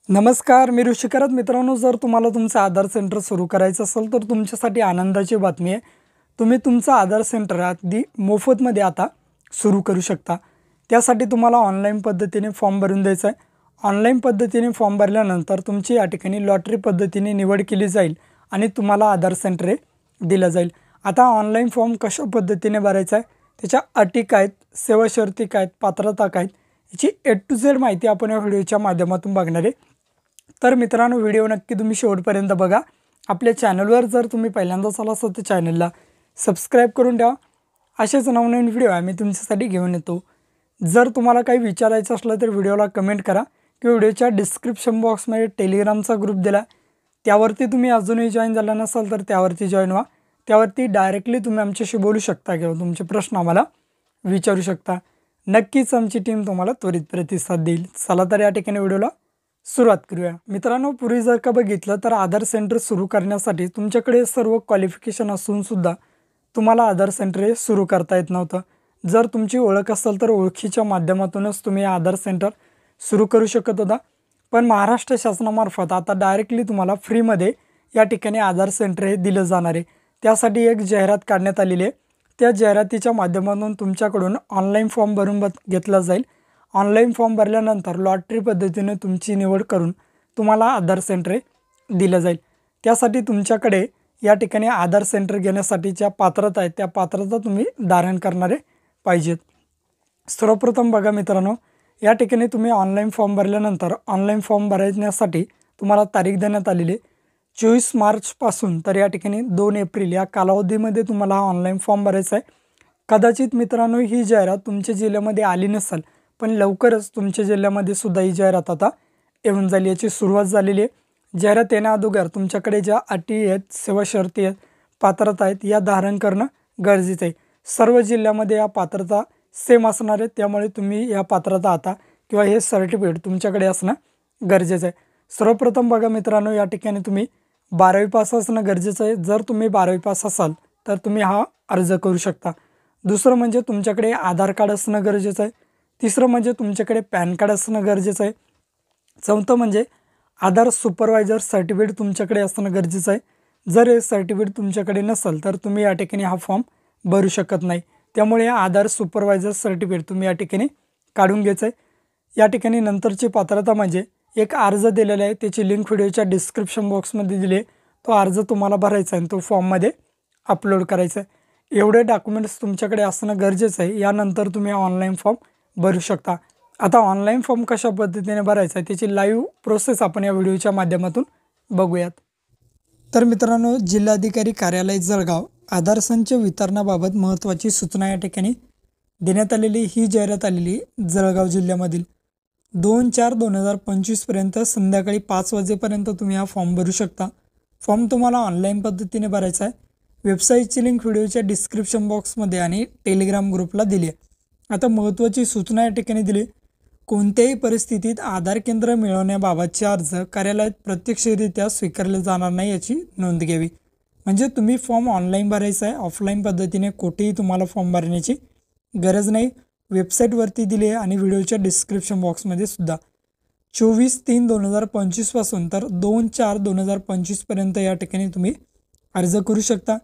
नमस्कार, मी ऋषिकरत मित्रांनो, जर तुम्हाला तुमचं आधार सेंटर सुरू करायचं असेल तर तुमच्यासाठी आनंदाची बातमी आहे. तुम्ही तुमचं आधार सेंटर अगदी मोफतमध्ये आता सुरू करू शकता. त्यासाठी तुम्हाला ऑनलाईन पद्धतीने फॉर्म भरून द्यायचा आहे. ऑनलाईन पद्धतीने फॉर्म भरल्यानंतर तुमची या ठिकाणी लॉटरी पद्धतीने निवड केली जाईल आणि तुम्हाला आधार सेंटर हे दिलं जाईल. आता ऑनलाईन फॉर्म कशा पद्धतीने भरायचा आहे, त्याच्या अटी काय आहेत, सेवा शर्ती काय आहेत, पात्रता काय आहेत, याची ए टू झेड माहिती आपण या व्हिडिओच्या माध्यमातून बघणार आहे. तर मित्रांनो, व्हिडिओ नक्की तुम्ही शेवटपर्यंत बघा. आपल्या चॅनलवर जर तुम्ही पहिल्यांदाच आला असाल तर चॅनलला सबस्क्राईब करून ठेवा. असेच नवनवीन व्हिडिओ आम्ही तुमच्यासाठी घेऊन येतो. जर तुम्हाला काही विचारायचं असलं तर व्हिडिओला कमेंट करा किंवा व्हिडिओच्या डिस्क्रिप्शन बॉक्समध्ये टेलिग्रामचा ग्रुप दिला, त्यावरती तुम्ही अजूनही जॉईन झाला नसाल तर त्यावरती जॉईन व्हा. त्यावरती डायरेक्टली तुम्ही आमच्याशी बोलू शकता किंवा तुमचे प्रश्न आम्हाला विचारू शकता. नक्कीच आमची टीम तुम्हाला त्वरित प्रतिसाद देईल. चला तर या ठिकाणी व्हिडिओला सुरुवात करूया. मित्रांनो, पूर्वी जर का बघितलं तर आधार सेंटर सुरू करण्यासाठी तुमच्याकडे सर्व क्वालिफिकेशन असून सुद्धा तुम्हाला आधार सेंटर हे सुरू करता येत नव्हतं. जर तुमची ओळख असेल तर ओळखीच्या माध्यमातूनच तुम्ही आधार सेंटर सुरू करू शकत होता. पण महाराष्ट्र शासनामार्फत आता डायरेक्टली तुम्हाला फ्रीमध्ये या ठिकाणी आधार सेंटर हे दिलं जाणार आहे. त्यासाठी एक जाहिरात काढण्यात आलेली आहे. त्या जाहिरातीच्या माध्यमातून तुमच्याकडून ऑनलाईन फॉर्म भरून घेतला जाईल. ऑनलाईन फॉर्म भरल्यानंतर लॉटरी पद्धतीने तुमची निवड करून तुम्हाला आधार सेंटर दिलं जाईल. त्यासाठी तुमच्याकडे या ठिकाणी आधार सेंटर घेण्यासाठी ज्या पात्रता आहेत त्या पात्रता तुम्ही धारण करणारे पाहिजेत. सर्वप्रथम बघा मित्रांनो, या ठिकाणी तुम्ही ऑनलाईन फॉर्म भरल्यानंतर ऑनलाईन फॉर्म भरण्यासाठी तुम्हाला तारीख देण्यात आलेली आहे 24 मार्चपासून तर या ठिकाणी 2 एप्रिल या कालावधीमध्ये तुम्हाला हा ऑनलाईन फॉर्म भरायचा आहे. कदाचित मित्रांनो ही जाहिरात तुमच्या जिल्ह्यामध्ये आली नसेल, पण लवकरच तुमच्या जिल्ह्यामध्ये सुद्धा ही जाहिरात आता येऊन झाली, याची सुरुवात झालेली आहे. जाहिरात येण्या अगोदर तुमच्याकडे ज्या अटी आहेत, सेवा शर्ती आहेत, पात्रता आहेत या धारण करणं गरजेचं आहे. सर्व जिल्ह्यामध्ये या पात्रता सेम असणार आहेत, त्यामुळे तुम्ही या पात्रता आता किंवा हे सर्टिफिकेट तुमच्याकडे असणं गरजेचं आहे. सर्वप्रथम बघा मित्रांनो, या ठिकाणी तुम्ही 12वी पास असणं गरजेचं आहे. जर तुम्ही 12वी पास असाल तर तुम्ही हा अर्ज करू शकता. दुसरं म्हणजे तुमच्याकडे आधार कार्ड असणं गरजेचं आहे. तिसरं म्हणजे तुमच्याकडे पॅन कार्ड असणं गरजेचं आहे. चौथं म्हणजे आधार सुपरवायझर सर्टिफिकेट तुमच्याकडे असणं गरजेचं आहे. जर हे सर्टिफिकेट तुमच्याकडे नसेल तर तुम्ही या ठिकाणी हा फॉर्म भरू शकत नाही. त्यामुळे आधार सुपरवायझर सर्टिफिकेट तुम्ही या ठिकाणी काढून घ्यायचं आहे. या ठिकाणी नंतरची पात्रता म्हणजे एक अर्ज दिलेला आहे, त्याची लिंक व्हिडिओच्या डिस्क्रिप्शन बॉक्समध्ये दिली आहे. तो अर्ज तुम्हाला भरायचा आहे आणि तो फॉर्ममध्ये अपलोड करायचा आहे. एवढे डॉक्युमेंट्स तुमच्याकडे असणं गरजेचं आहे. यानंतर तुम्ही ऑनलाईन फॉर्म भरू शकता. आता ऑनलाईन फॉर्म कशा पद्धतीने भरायचा आहे त्याची लाईव्ह प्रोसेस आपण या व्हिडिओच्या माध्यमातून बघूयात. तर मित्रांनो, जिल्हाधिकारी कार्यालय जळगाव आधार संच वितरणाबाबत महत्त्वाची सूचना या ठिकाणी देण्यात आलेली. ही जाहिरात आलेली जळगाव जिल्ह्यामधील 2/4/2025 पर्यंत संध्याकाळी 5 वाजेपर्यंत तुम्ही हा फॉर्म भरू शकता. फॉर्म तुम्हाला ऑनलाईन पद्धतीने भरायचा आहे. वेबसाईटची लिंक व्हिडिओच्या डिस्क्रिप्शन बॉक्समध्ये आणि टेलिग्राम ग्रुपला दिली आहे. आता महत्त्वाची सूचना या ठिकाणी दिली, कोणत्याही परिस्थितीत आधार केंद्र मिळवण्याबाबतचे अर्ज कार्यालयात प्रत्यक्षरित्या स्वीकारले जाणार नाही याची नोंद घ्यावी. म्हणजे तुम्ही फॉर्म ऑनलाईन भरायचा आहे, ऑफलाईन पद्धतीने कुठेही तुम्हाला फॉर्म भरण्याची गरज नाही. वेबसाईटवरती दिली आहे आणि व्हिडिओच्या डिस्क्रिप्शन बॉक्समध्ये सुद्धा. 24/3/2025 पासून तर 2/4/2025 पर्यंत या ठिकाणी तुम्ही अर्ज करू शकता.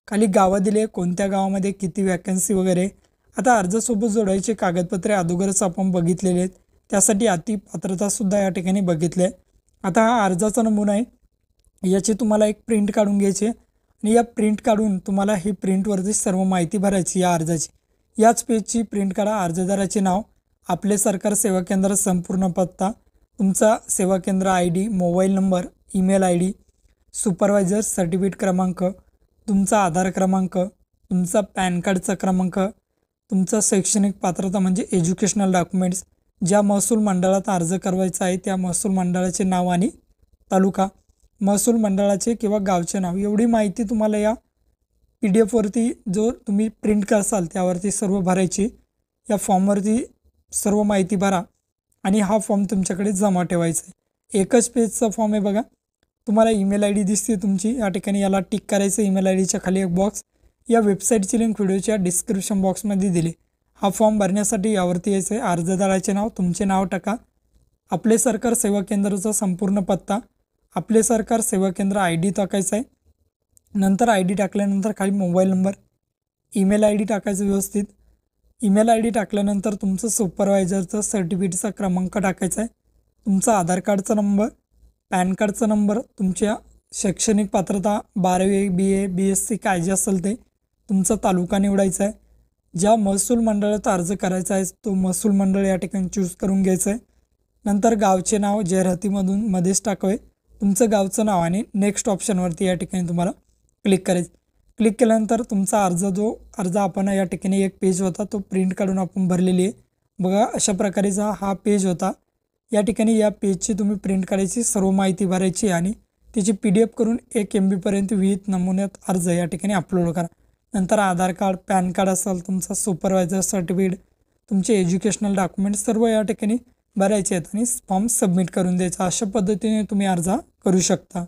खाली गावं दिली आहे, कोणत्या गावामध्ये किती वॅकन्सी वगैरे. आता अर्जासोबत जोडायचे कागदपत्रे अगोदरच आपण बघितलेले आहेत, त्यासाठी अति पात्रतासुद्धा या ठिकाणी बघितले आहे. आता हा अर्जाचा नमुना आहे, याची तुम्हाला एक प्रिंट काढून घ्यायची आहे आणि या प्रिंट काढून तुम्हाला ही प्रिंटवरती सर्व माहिती भरायची या अर्जाची. याच पेजची प्रिंट काढा. अर्जदाराचे नाव, आपले सरकार सेवा केंद्र संपूर्ण पत्ता, तुमचा सेवा केंद्र ID, mobile number, email ID, supervisor certificate क्रमांक, तुमचा आधार क्रमांक, तुमचा पॅन कार्डचा क्रमांक, तुमचा शैक्षणिक पात्रता म्हणजे एज्युकेशनल डॉक्युमेंट्स, ज्या महसूल मंडळात अर्ज करवायचा आहे त्या महसूल मंडळाचे नाव आणि तालुका, महसूल मंडळाचे किंवा गावचे नाव, एवढी माहिती तुम्हाला या PDF-वरती जो तुम्ही प्रिंट करसाल त्यावरती सर्व भरायची. या फॉर्मवरती सर्व माहिती भरा आणि हा फॉर्म तुमच्याकडे जमा ठेवायचा आहे. एकच पेजचा फॉर्म आहे बघा. तुम्हाला ईमेल ID दिसते तुमची, या ठिकाणी याला टिक करायचं. ईमेल IDच्या खाली एक बॉक्स, या वेबसाईटची लिंक व्हिडिओच्या डिस्क्रिप्शन बॉक्समध्ये दिली. हा फॉर्म भरण्यासाठी यावरती यायचं आहे. अर्जदाराचे नाव, तुमचे नाव टाका, आपले सरकार सेवा केंद्राचा संपूर्ण पत्ता, आपले सरकार सेवा केंद्र ID टाकायचा आहे. नंतर ID टाकल्यानंतर खाली मोबाईल नंबर, ईमेल ID टाकायचं व्यवस्थित. ईमेल ID टाकल्यानंतर तुमचं सुपरवायझरचं सर्टिफिकेटचा क्रमांक टाकायचा आहे, तुमचा आधार कार्डचा नंबर, पॅन कार्डचा नंबर, तुमच्या शैक्षणिक पात्रता 12वी BA BSc काय जे असेल ते, तुमचा तालुका निवडायचा आहे. ज्या महसूल मंडळात अर्ज करायचा आहे तो महसूल मंडळ या ठिकाणी चूज करून घ्यायचं आहे. नंतर गावचे नाव जाहिरातीमधून मध्येच टाकावे, तुमचं गावचं नाव आणि नेक्स्ट ऑप्शनवरती या ठिकाणी तुम्हाला क्लिक करायचं. क्लिक केल्यानंतर तुमचा अर्ज आपण या ठिकाणी एक पेज होता तो प्रिंट काढून आपण भरलेली आहे. बघा अशा प्रकारेचा हा पेज होता. या ठिकाणी या पेजची तुम्ही प्रिंट काढायची, सर्व माहिती भरायची आणि त्याची PDF करून 1 MB पर्यंत विहित नमुन्यात अर्ज या ठिकाणी अपलोड करा. नंतर आधार कार्ड, पॅन कार्ड असेल, तुमचा सुपरवायझर सर्टिफिकेट, तुमचे एज्युकेशनल डॉक्युमेंट सर्व या ठिकाणी भरायचे आहेत आणि फॉर्म सबमिट करून द्यायचा. अशा पद्धतीने तुम्ही अर्ज करू शकता.